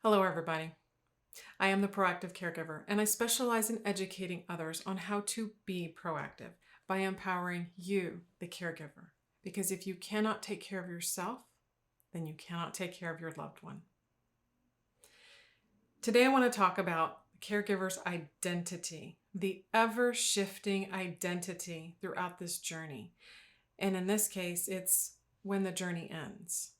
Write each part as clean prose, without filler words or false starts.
Hello, everybody. I am the proactive caregiver, and I specialize in educating others on how to be proactive by empowering you, the caregiver. Because if you cannot take care of yourself, then you cannot take care of your loved one. Today, I want to talk about caregiver's identity, the ever shifting identity throughout this journey. And in this case, it's when the journey ends.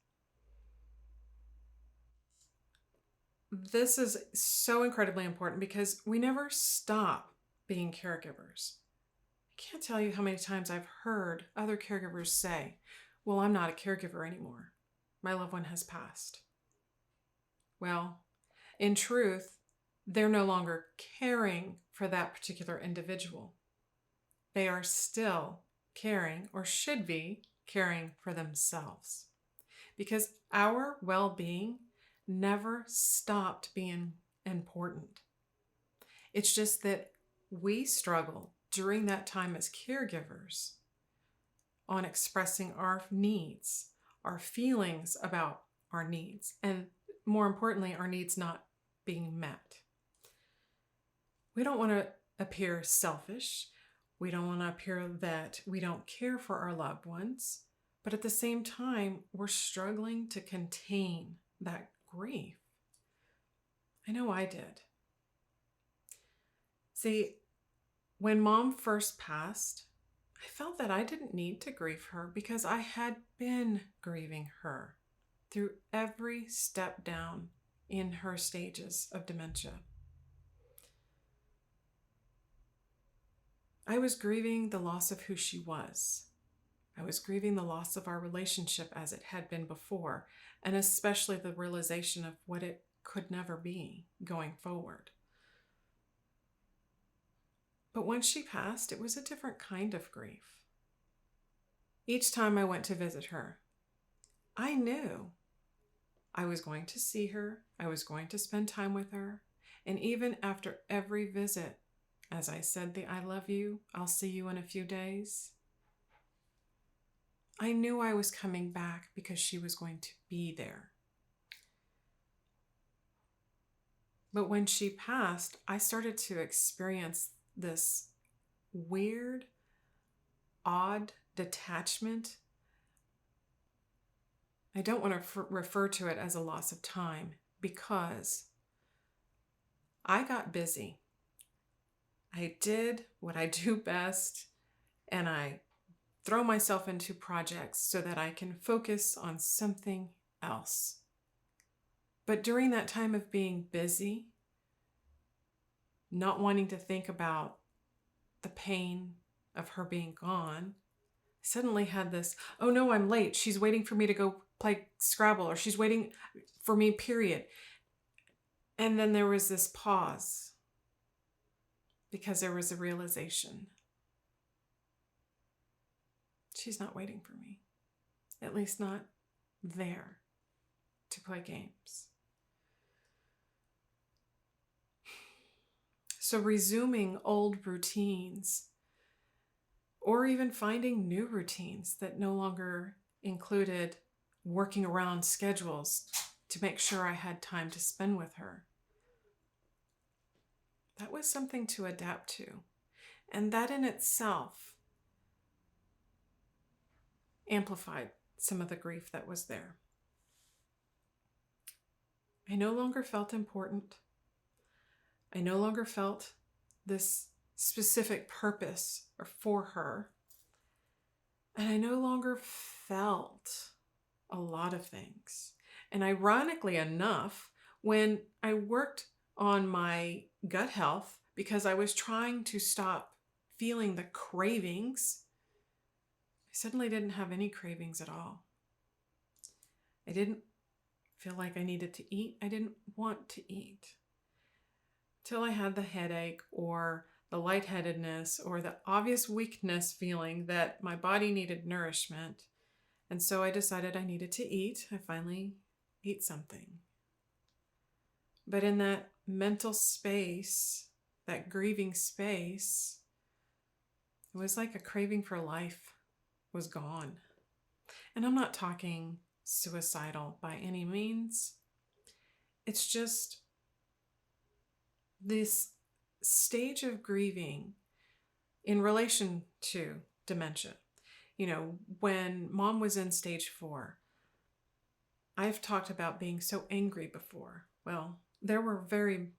This is so incredibly important because we never stop being caregivers. I can't tell you how many times I've heard other caregivers say, "Well, I'm not a caregiver anymore. My loved one has passed." Well, in truth, they're no longer caring for that particular individual. They are still caring, or should be caring, for themselves. Because our well-being never stopped being important. It's just that we struggle during that time as caregivers on expressing our needs, our feelings about our needs, and more importantly, our needs not being met. We don't want to appear selfish. We don't want to appear that we don't care for our loved ones, but at the same time, we're struggling to contain that grief. I know I did. See, when Mom first passed, I felt that I didn't need to grieve her because I had been grieving her through every step down in her stages of dementia. I was grieving the loss of who she was. I was grieving the loss of our relationship as it had been before, and especially the realization of what it could never be going forward. But once she passed, it was a different kind of grief. Each time I went to visit her, I knew I was going to see her, I was going to spend time with her, and even after every visit, as I said the "I love you, I'll see you in a few days," I knew I was coming back because she was going to be there. But when she passed, I started to experience this weird, odd detachment. I don't want to refer to it as a loss of time because I got busy. I did what I do best, and I throw myself into projects so that I can focus on something else. But during that time of being busy, not wanting to think about the pain of her being gone, I suddenly had this, "Oh no, I'm late. She's waiting for me to go play Scrabble," or "She's waiting for me, period." And then there was this pause because there was a realization. She's not waiting for me, at least not there to play games. So resuming old routines, or even finding new routines that no longer included working around schedules to make sure I had time to spend with her, that was something to adapt to. And that in itself amplified some of the grief that was there. I no longer felt important. I no longer felt this specific purpose for her. And I no longer felt a lot of things. And ironically enough, when I worked on my gut health, because I was trying to stop feeling the cravings, I suddenly didn't have any cravings at all. I didn't feel like I needed to eat. I didn't want to eat. Till I had the headache or the lightheadedness or the obvious weakness feeling that my body needed nourishment. And so I decided I needed to eat. I finally ate something. But in that mental space, that grieving space, it was like a craving for life was gone. And I'm not talking suicidal by any means. it's just this stage of grieving in relation to dementia. When mom was in stage 4, I've talked about being so angry before. Well, there were very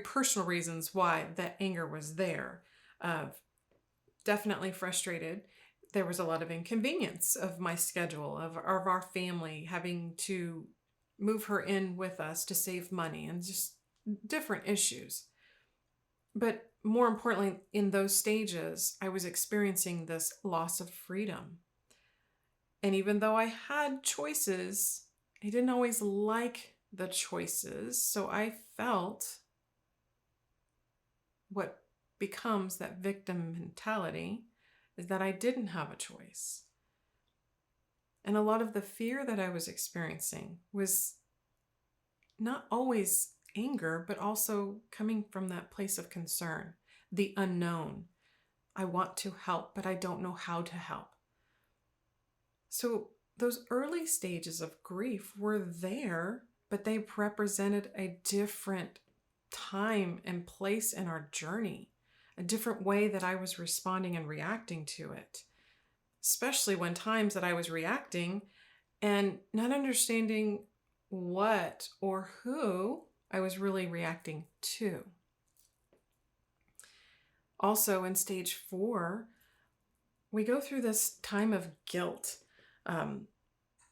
personal reasons why that anger was there. Definitely frustrated. There was a lot of inconvenience of my schedule, of our family having to move her in with us to save money, and just different issues. But more importantly, in those stages, I was experiencing this loss of freedom. And even though I had choices, I didn't always like the choices. So I felt what becomes that victim mentality is that I didn't have a choice. And a lot of the fear that I was experiencing was not always anger, but also coming from that place of concern, the unknown. I want to help, but I don't know how to help. So those early stages of grief were there, but they represented a different time and place in our journey, a different way that I was responding and reacting to it, especially when times that I was reacting and not understanding what or who I was really reacting to. Also, in stage 4, we go through this time of guilt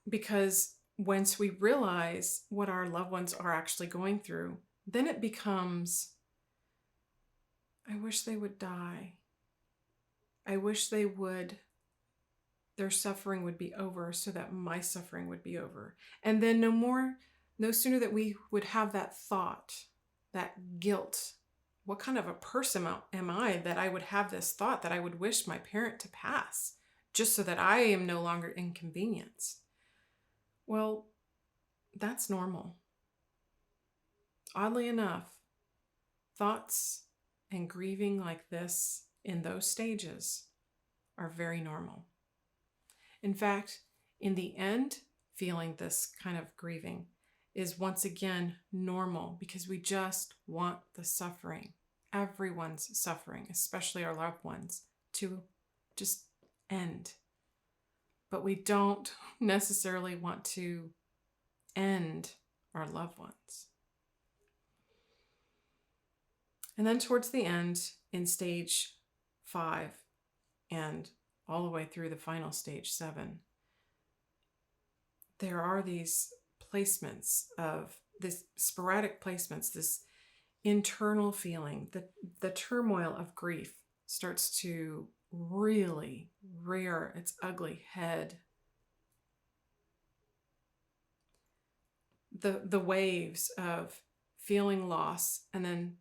because once we realize what our loved ones are actually going through, then it becomes, I wish they would die. I wish their suffering would be over so that my suffering would be over. And then no sooner that we would have that thought, that guilt, what kind of a person am I that I would have this thought that I would wish my parent to pass just so that I am no longer inconvenienced? Well, that's normal. Oddly enough, thoughts and grieving like this in those stages are very normal. In fact, in the end, feeling this kind of grieving is once again normal because we just want the suffering, everyone's suffering, especially our loved ones, to just end. But we don't necessarily want to end our loved ones. And then towards the end, in stage 5 and all the way through the final stage 7, there are these placements of this sporadic placements, this internal feeling, the turmoil of grief starts to really rear its ugly head. The waves of feeling loss and then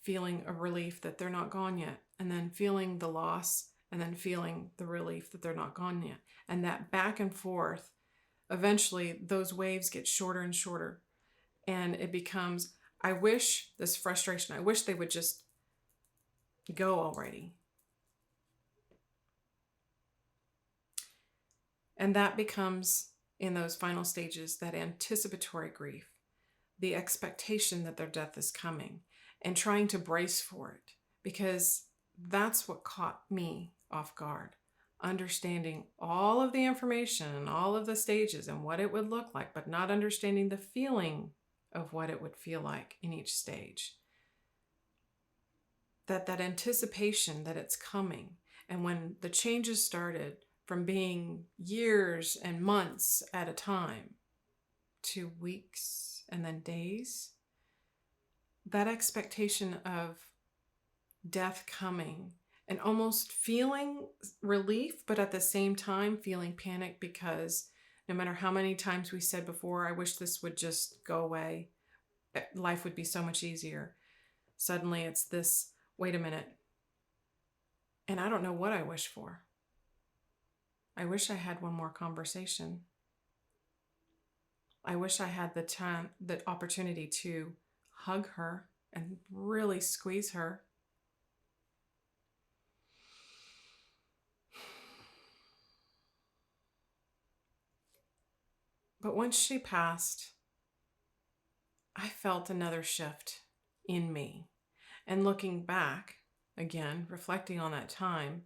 feeling a relief that they're not gone yet, and then feeling the loss and then feeling the relief that they're not gone yet. And that back and forth, eventually those waves get shorter and shorter. And it becomes, I wish this frustration, I wish they would just go already. And that becomes, in those final stages, that anticipatory grief, the expectation that their death is coming, and trying to brace for it, because that's what caught me off guard. Understanding all of the information and all of the stages and what it would look like, but not understanding the feeling of what it would feel like in each stage. That anticipation that it's coming. And when the changes started from being years and months at a time to weeks and then days, that expectation of death coming and almost feeling relief, but at the same time feeling panic, because no matter how many times we said before, I wish this would just go away, life would be so much easier. Suddenly it's this, wait a minute, and I don't know what I wish for. I wish I had one more conversation. I wish I had the opportunity to hug her and really squeeze her. But once she passed, I felt another shift in me. And looking back, again, reflecting on that time,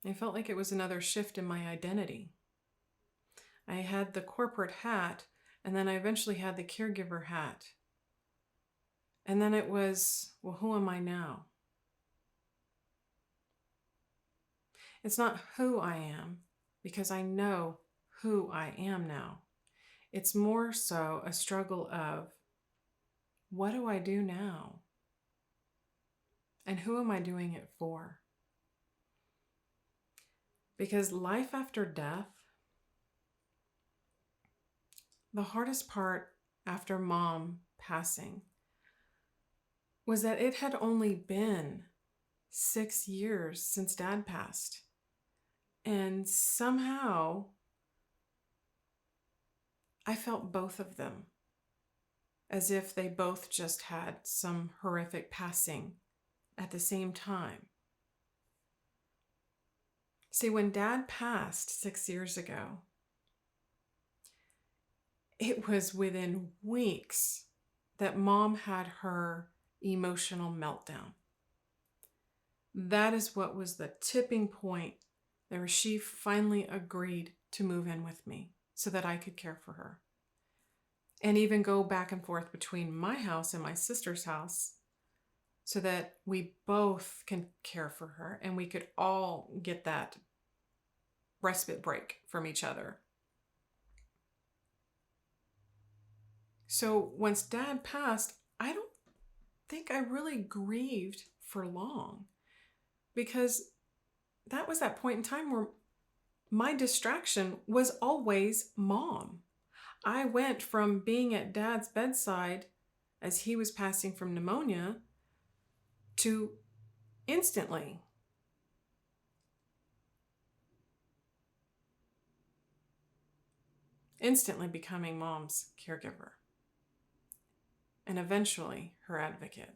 I felt like it was another shift in my identity. I had the corporate hat, and then I eventually had the caregiver hat. And then it was, well, who am I now? It's not who I am, because I know who I am now. It's more so a struggle of, what do I do now? And who am I doing it for? Because life after death, the hardest part after Mom passing was that it had only been 6 years since Dad passed. And somehow I felt both of them as if they both just had some horrific passing at the same time. See, when Dad passed 6 years ago, it was within weeks that Mom had her emotional meltdown. That is what was the tipping point where she finally agreed to move in with me so that I could care for her. And even go back and forth between my house and my sister's house so that we both can care for her and we could all get that respite break from each other. So once Dad passed, I don't think I really grieved for long, because that was that point in time where my distraction was always Mom. I went from being at Dad's bedside as he was passing from pneumonia to instantly becoming Mom's caregiver and eventually her advocate.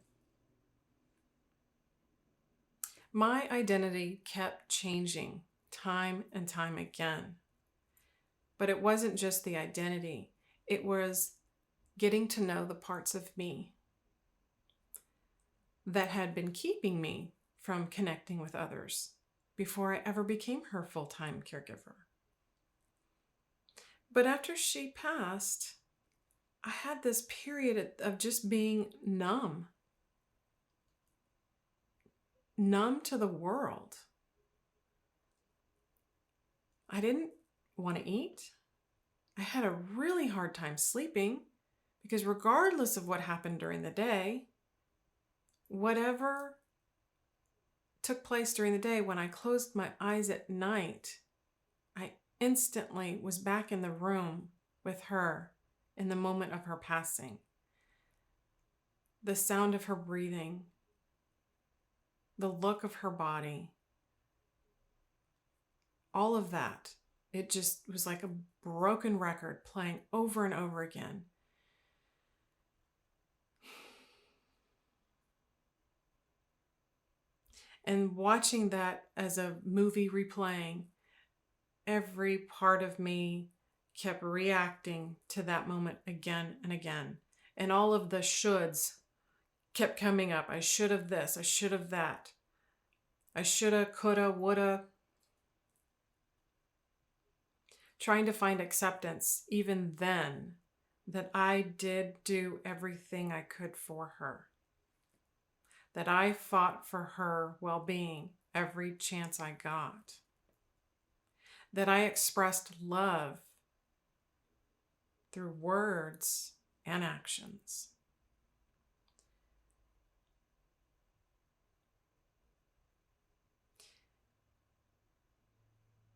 My identity kept changing time and time again. But it wasn't just the identity. It was getting to know the parts of me that had been keeping me from connecting with others before I ever became her full-time caregiver. But after she passed, I had this period of just being numb to the world. I didn't want to eat. I had a really hard time sleeping because regardless of what happened during the day, whatever took place during the day, when I closed my eyes at night, I instantly was back in the room with her in the moment of her passing. The sound of her breathing, the look of her body, all of that, it just was like a broken record playing over and over again. And watching that as a movie replaying, every part of me kept reacting to that moment again and again. And all of the shoulds kept coming up. I should have this. I should have that. I shoulda, coulda, woulda. Trying to find acceptance even then that I did do everything I could for her. That I fought for her well-being every chance I got. That I expressed love through words and actions.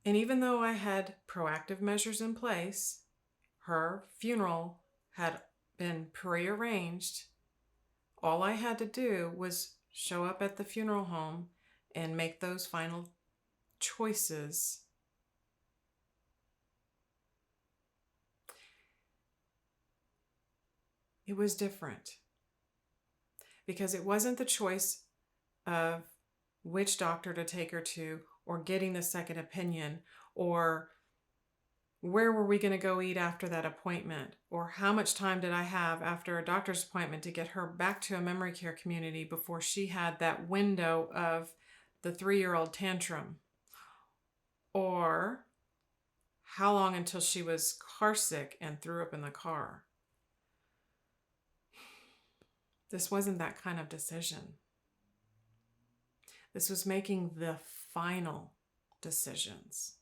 And even though I had proactive measures in place, her funeral had been prearranged. All I had to do was show up at the funeral home and make those final choices. It was different because it wasn't the choice of which doctor to take her to or getting the second opinion or Where were we going to go eat after that appointment? Or how much time did I have after a doctor's appointment to get her back to a memory care community before she had that window of the 3-year-old tantrum? Or how long until she was car sick and threw up in the car? This wasn't that kind of decision. This was making the final decisions.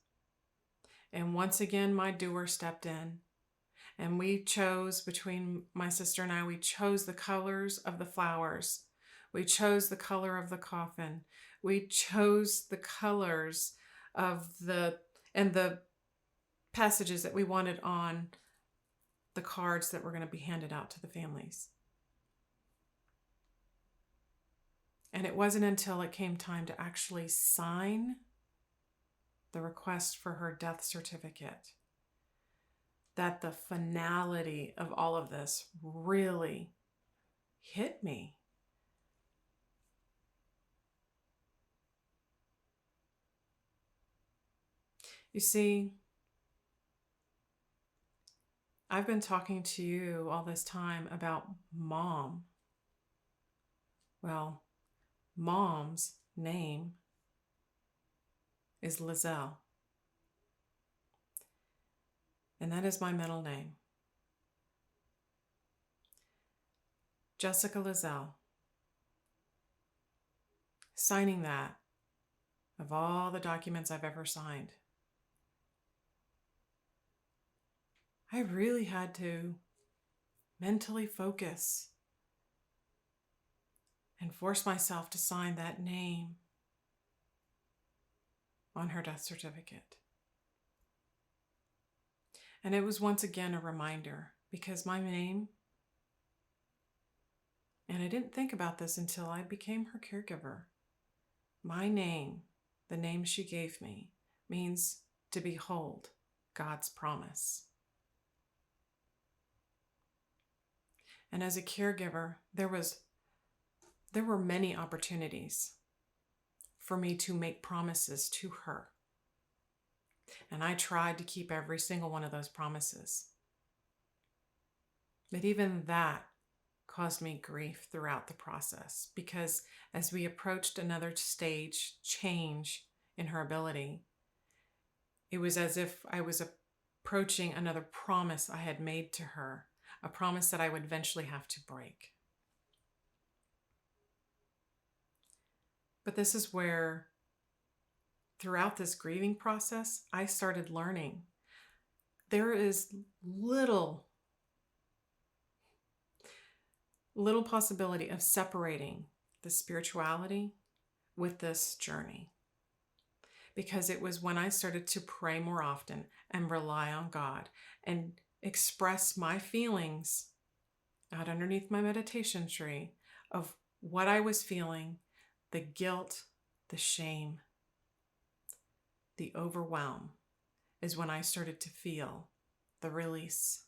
And once again, my doer stepped in, and we chose, between my sister and I, we chose the colors of the flowers. We chose the color of the coffin. We chose the colors of the passages that we wanted on the cards that were going to be handed out to the families. And it wasn't until it came time to actually sign the request for her death certificate that the finality of all of this really hit me. You see, I've been talking to you all this time about Mom. Well, Mom's name is Lizelle. And that is my middle name. Jessica Lizelle. Signing that, of all the documents I've ever signed, I really had to mentally focus and force myself to sign that name on her death certificate. And it was once again a reminder, because my name, and I didn't think about this until I became her caregiver, my name, the name she gave me, means to behold God's promise. And as a caregiver, there were many opportunities for me to make promises to her. And I tried to keep every single one of those promises. But even that caused me grief throughout the process, because as we approached another stage change in her ability, it was as if I was approaching another promise I had made to her, a promise that I would eventually have to break. But this is where, throughout this grieving process, I started learning there is little possibility of separating the spirituality with this journey. Because it was when I started to pray more often and rely on God and express my feelings out underneath my meditation tree of what I was feeling, the guilt, the shame, the overwhelm, is when I started to feel the release.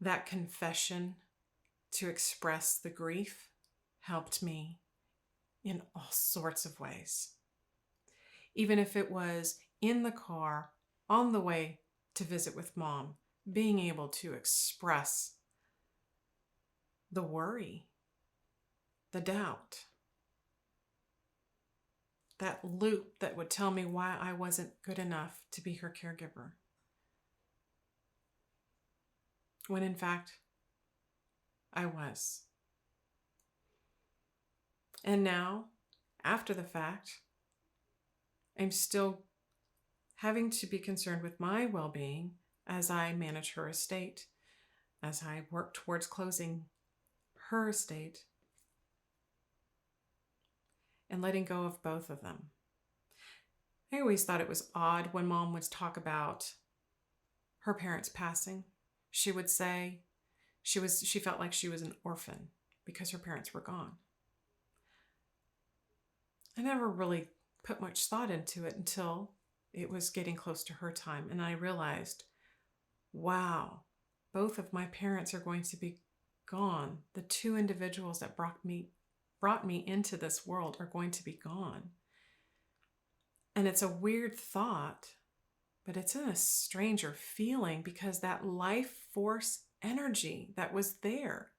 That confession to express the grief helped me in all sorts of ways. Even if it was in the car on the way to visit with Mom, being able to express the worry, the doubt, that loop that would tell me why I wasn't good enough to be her caregiver, when in fact I was. And now, after the fact, I'm still having to be concerned with my well-being as I manage her estate, as I work towards closing her estate and letting go of both of them. I always thought it was odd when Mom would talk about her parents passing. She would say she felt like she was an orphan because her parents were gone. I never really put much thought into it until it was getting close to her time, and I realized, wow, both of my parents are going to be gone. The two individuals that brought me into this world are going to be gone. And it's a weird thought, but it's in a stranger feeling because that life force energy that was there.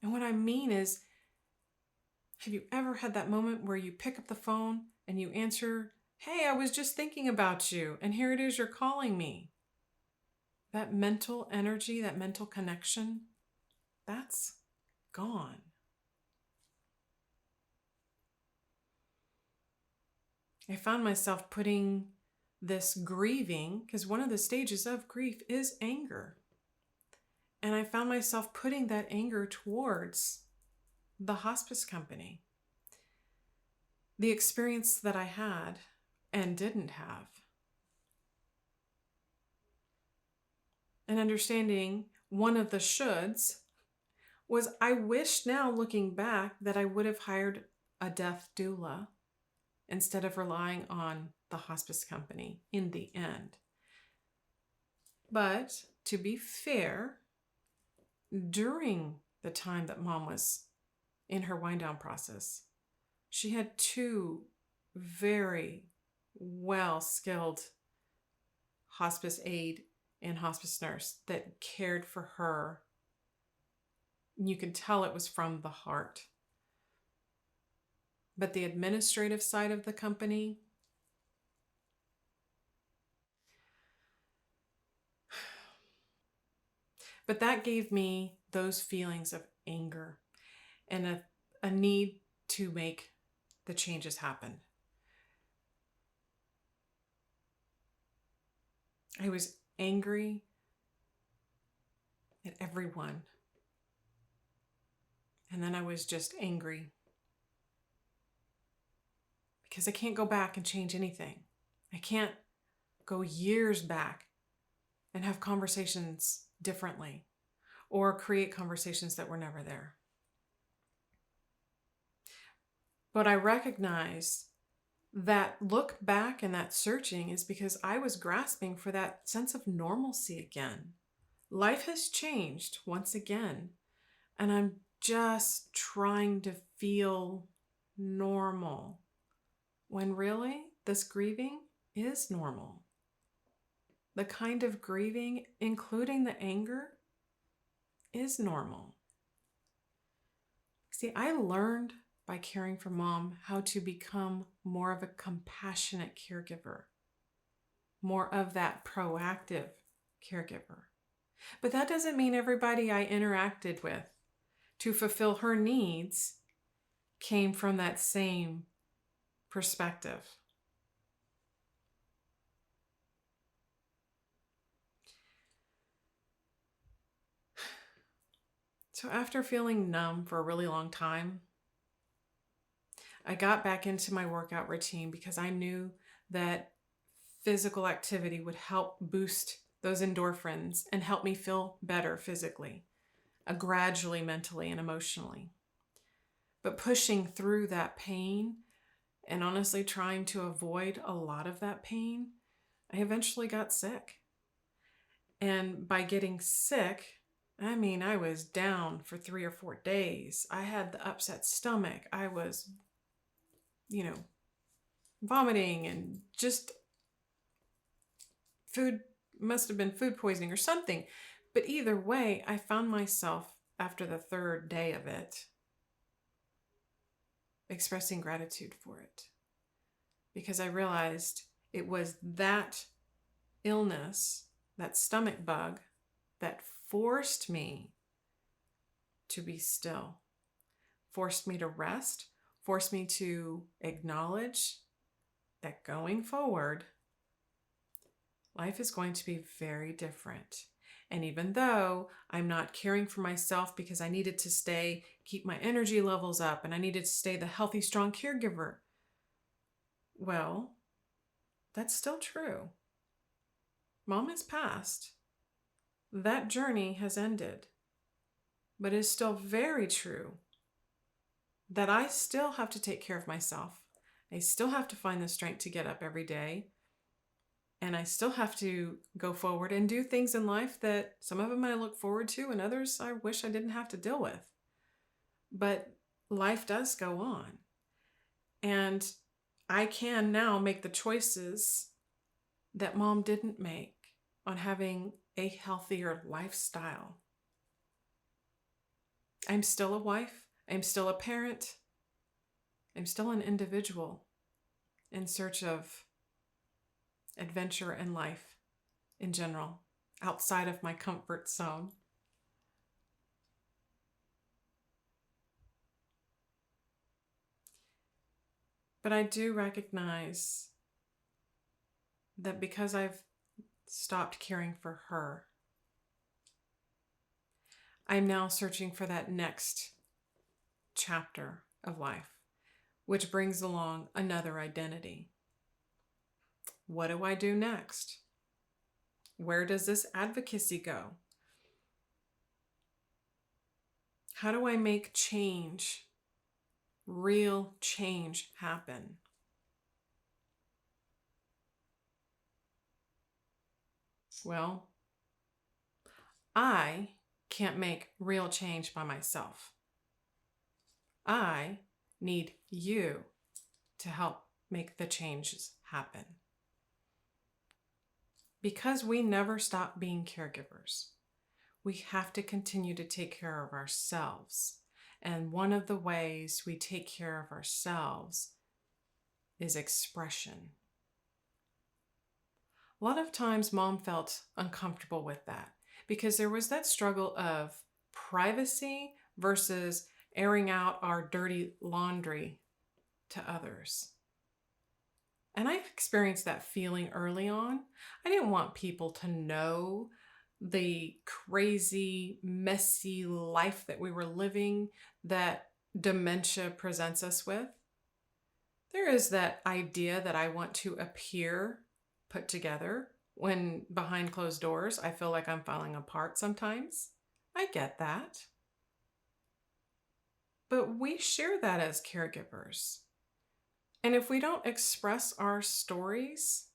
And what I mean is, have you ever had that moment where you pick up the phone and you answer, "Hey, I was just thinking about you, and here it is, you're calling me." That mental energy, that mental connection, that's gone. I found myself putting this grieving, because one of the stages of grief is anger. And I found myself putting that anger towards the hospice company. The experience that I had and didn't have. And understanding one of the shoulds was, I wish now looking back that I would have hired a death doula instead of relying on the hospice company in the end. But to be fair, during the time that Mom was in her wind down process, she had two very well skilled hospice aide and hospice nurse that cared for her. You could tell it was from the heart. But the administrative side of the company, but that gave me those feelings of anger and a need to make the changes happen. I was angry at everyone. And then I was just angry because I can't go back and change anything. I can't go years back and have conversations differently or create conversations that were never there. But I recognize that look back and that searching is because I was grasping for that sense of normalcy again. Life has changed once again, and I'm just trying to feel normal, when really this grieving is normal. The kind of grieving, including the anger, is normal. See, I learned by caring for Mom how to become more of a compassionate caregiver, more of that proactive caregiver. But that doesn't mean everybody I interacted with to fulfill her needs came from that same perspective. So after feeling numb for a really long time, I got back into my workout routine because I knew that physical activity would help boost those endorphins and help me feel better physically, gradually, mentally, and emotionally. But pushing through that pain and honestly trying to avoid a lot of that pain, I eventually got sick. And by getting sick, I mean, I was down for 3 or 4 days. I had the upset stomach. I was, vomiting and just food, must have been food poisoning or something. But either way, I found myself after the 3rd day of it expressing gratitude for it, because I realized it was that illness, that stomach bug, that forced me to be still, forced me to rest, forced me to acknowledge that going forward, life is going to be very different. And even though I'm not caring for myself because I needed to keep my energy levels up, and I needed to stay the healthy, strong caregiver, well, that's still true. Mom has passed. That journey has ended. But it's still very true that I still have to take care of myself. I still have to find the strength to get up every day. And I still have to go forward and do things in life that some of them I look forward to and others I wish I didn't have to deal with. But life does go on. And I can now make the choices that mom didn't make on having a healthier lifestyle. I'm still a wife. I'm still a parent. I'm still an individual in search of adventure and life in general, outside of my comfort zone. But I do recognize that because I've stopped caring for her, I'm now searching for that next chapter of life, which brings along another identity. What do I do next? Where does this advocacy go? How do I make change, real change, happen? Well, I can't make real change by myself. I need you to help make the changes happen. Because we never stop being caregivers, we have to continue to take care of ourselves. And one of the ways we take care of ourselves is expression. A lot of times mom felt uncomfortable with that because there was that struggle of privacy versus airing out our dirty laundry to others. And I experienced that feeling early on. I didn't want people to know the crazy, messy life that we were living that dementia presents us with. There is that idea that I want to appear put together when behind closed doors I feel like I'm falling apart sometimes. I get that. But we share that as caregivers. And if we don't express our stories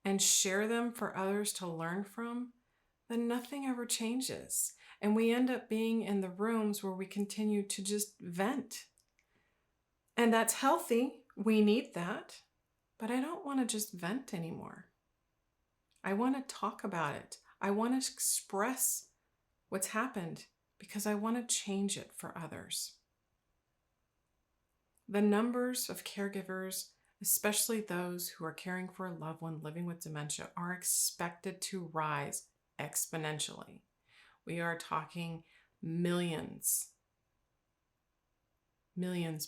and share them for others to learn from, then nothing ever changes. And we end up being in the rooms where we continue to just vent. And that's healthy. We need that. But I don't want to just vent anymore. I want to talk about it. I want to express what's happened because I want to change it for others. The numbers of caregivers, especially those who are caring for a loved one living with dementia, are expected to rise exponentially. We are talking millions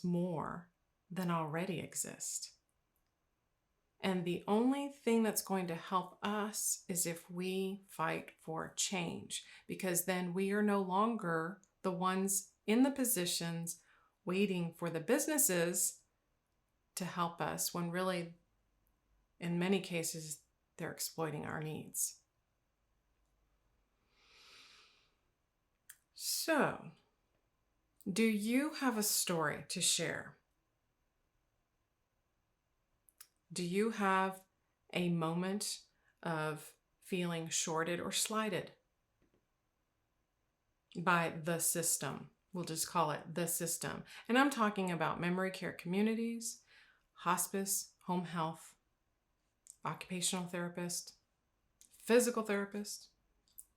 more than already exist. And the only thing that's going to help us is if we fight for change, because then we are no longer the ones in the positions waiting for the businesses to help us when really, in many cases, they're exploiting our needs. So, do you have a story to share? Do you have a moment of feeling shorted or slighted by the system? We'll just call it the system. And I'm talking about memory care communities, hospice, home health, occupational therapist, physical therapist,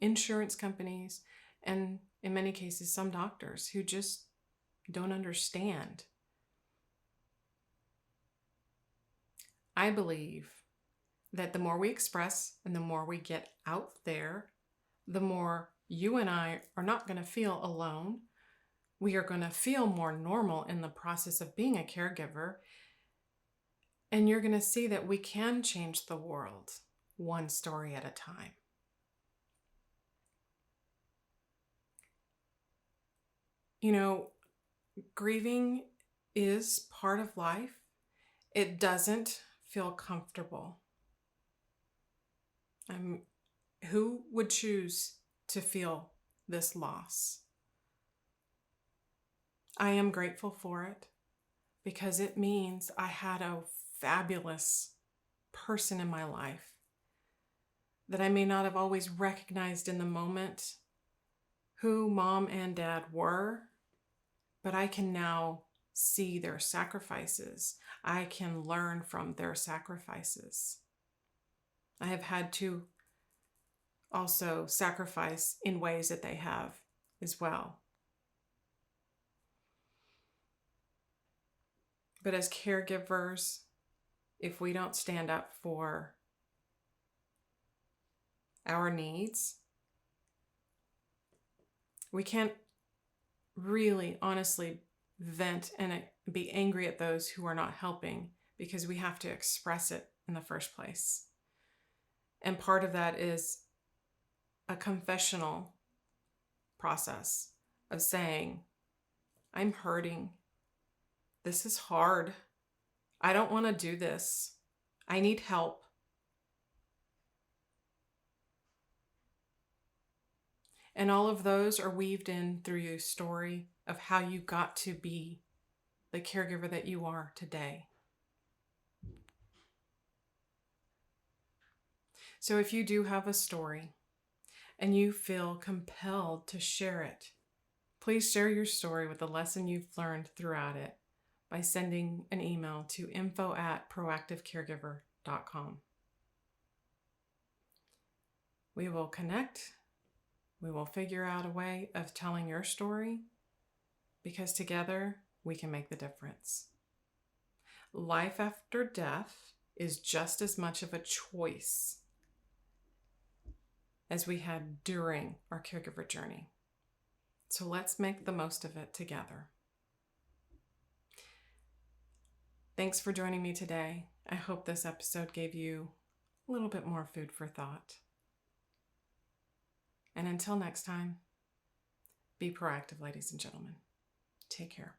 insurance companies, and in many cases, some doctors who just don't understand. I believe that the more we express and the more we get out there, the more you and I are not going to feel alone. We are going to feel more normal in the process of being a caregiver. And you're going to see that we can change the world one story at a time. You know, grieving is part of life. It doesn't feel comfortable. Who would choose to feel this loss? I am grateful for it because it means I had a fabulous person in my life that I may not have always recognized in the moment who mom and dad were, but I can now see their sacrifices. I can learn from their sacrifices. I have had to also sacrifice in ways that they have as well. But as caregivers, if we don't stand up for our needs, we can't really honestly vent and be angry at those who are not helping, because we have to express it in the first place. And part of that is a confessional process of saying, I'm hurting. This is hard. I don't want to do this. I need help. And all of those are weaved in through your story of how you got to be the caregiver that you are today. So if you do have a story and you feel compelled to share it, please share your story with the lesson you've learned throughout it by sending an email to info@proactivecaregiver.com. We will connect. We will figure out a way of telling your story, because together we can make the difference. Life after death is just as much of a choice as we had during our caregiver journey. So let's make the most of it together. Thanks for joining me today. I hope this episode gave you a little bit more food for thought. And until next time, be proactive, ladies and gentlemen. Take care.